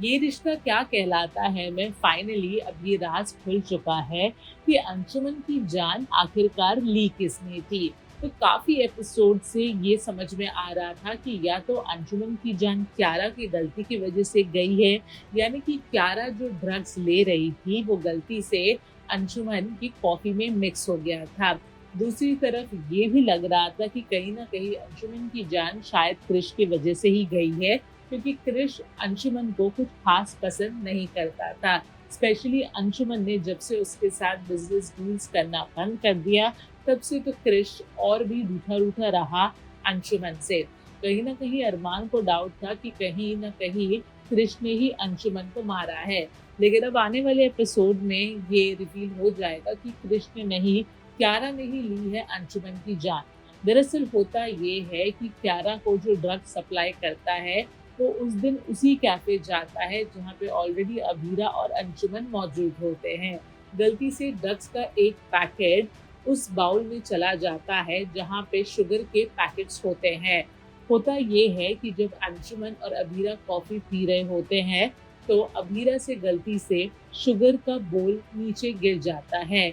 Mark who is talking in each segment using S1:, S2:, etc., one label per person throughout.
S1: ये रिश्ता क्या कहलाता है में फाइनली अब ये राज खुल चुका है कि अंशुमन की जान आखिरकार ली किसने थी। तो काफी एपिसोड से ये समझ में आ रहा था कि या तो अंशुमन की जान क्यारा की गलती की वजह से गई है, यानी कि क्यारा जो ड्रग्स ले रही थी वो गलती से अंशुमन की कॉफी में मिक्स हो गया था। दूसरी तरफ ये भी लग रहा था कि कहीं ना कहीं अंशुमन की जान शायद क्रिश की वजह से ही गई है, क्योंकि क्रिश अंशुमन को कुछ खास पसंद नहीं करता था। स्पेशली अंशुमन ने जब से उसके साथ बिजनेस डील्स करना बंद कर दिया, तब से तो क्रिश और भी रूठा रूठा रहा अंशुमन से। कहीं ना कहीं अरमान को डाउट था कि कहीं ना कहीं क्रिश ने ही अंशुमन को मारा है। लेकिन अब आने वाले एपिसोड में ये रिवील हो जाएगा कि क्रिश ने नहीं, क्यारा ने ही ली है अंशुमन की जान। दरअसल होता ये है कि क्यारा को जो ड्रग सप्लाई करता है वो उस दिन उसी कैफे जाता है जहाँ पे ऑलरेडी अभीरा और अंशुमन मौजूद होते हैं। गलती से ड्रग्स का एक पैकेट उस बाउल में चला जाता है जहाँ पे शुगर के पैकेट्स होते हैं। होता ये है कि जब अंशुमन और अभीरा कॉफी पी रहे होते हैं तो अभीरा से गलती से शुगर का बोल नीचे गिर जाता है।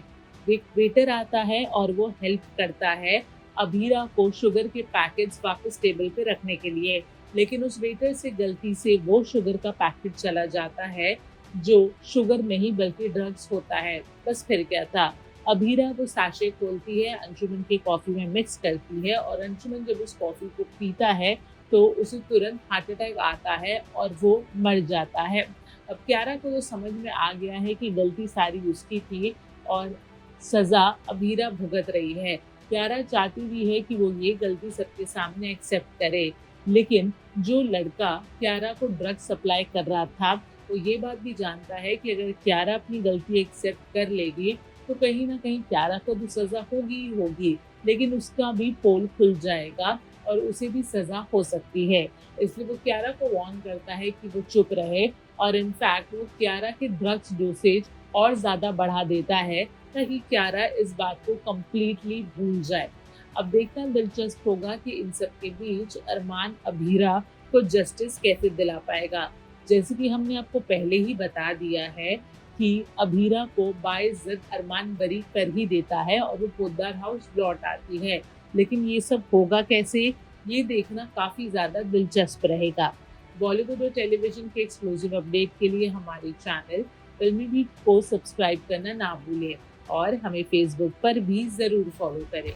S1: एक वेटर आता है और वो हेल्प करता है अभीरा को शुगर के पैकेट्स वापस टेबल पे रखने के लिए, लेकिन उस वेटर से गलती से वो शुगर का पैकेट चला जाता है जो शुगर नहीं बल्कि ड्रग्स होता है। बस फिर क्या था, अभीरा वो साशे खोलती है, अंशुमन की कॉफी में मिक्स करती है और अंशुमन जब उस कॉफी को पीता है तो उसे तुरंत हार्ट अटैक आता है और वो मर जाता है। अब क्यारा को तो समझ में आ गया है कि गलती सारी उसकी थी और सजा अभीरा भुगत रही है। क्यारा चाहती भी है कि वो ये गलती सबके सामने एक्सेप्ट करे, लेकिन जो लड़का क्यारा को ड्रग सप्लाई कर रहा था वो ये बात भी जानता है कि अगर क्यारा अपनी गलती एक्सेप्ट कर लेगी तो कहीं ना कहीं क्यारा को भी सजा होगी ही होगी, लेकिन उसका भी पोल खुल जाएगा और उसे भी सजा हो सकती है। इसलिए वो क्यारा को वार्न करता है कि वो चुप रहे और इनफैक्ट वो क्यारा के ड्रग्स डोसेज और ज़्यादा बढ़ा देता है ताकि क्यारा इस बात को कम्प्लीटली भूल जाए। अब देखना दिलचस्प होगा कि इन सब के बीच अरमान अभीरा को जस्टिस कैसे दिला पाएगा। जैसे कि हमने आपको पहले ही बता दिया है कि अभीरा को बाइज्जत अरमान बरी कर ही देता है और वो पोद्दार हाउस लौट आती है, लेकिन ये सब होगा कैसे, ये देखना काफ़ी ज़्यादा दिलचस्प रहेगा। बॉलीवुड और टेलीविजन के एक्सक्लूसिव अपडेट के लिए हमारे चैनल फिल्मी बीट को सब्सक्राइब करना ना भूलें और हमें फेसबुक पर भी ज़रूर फॉलो करें।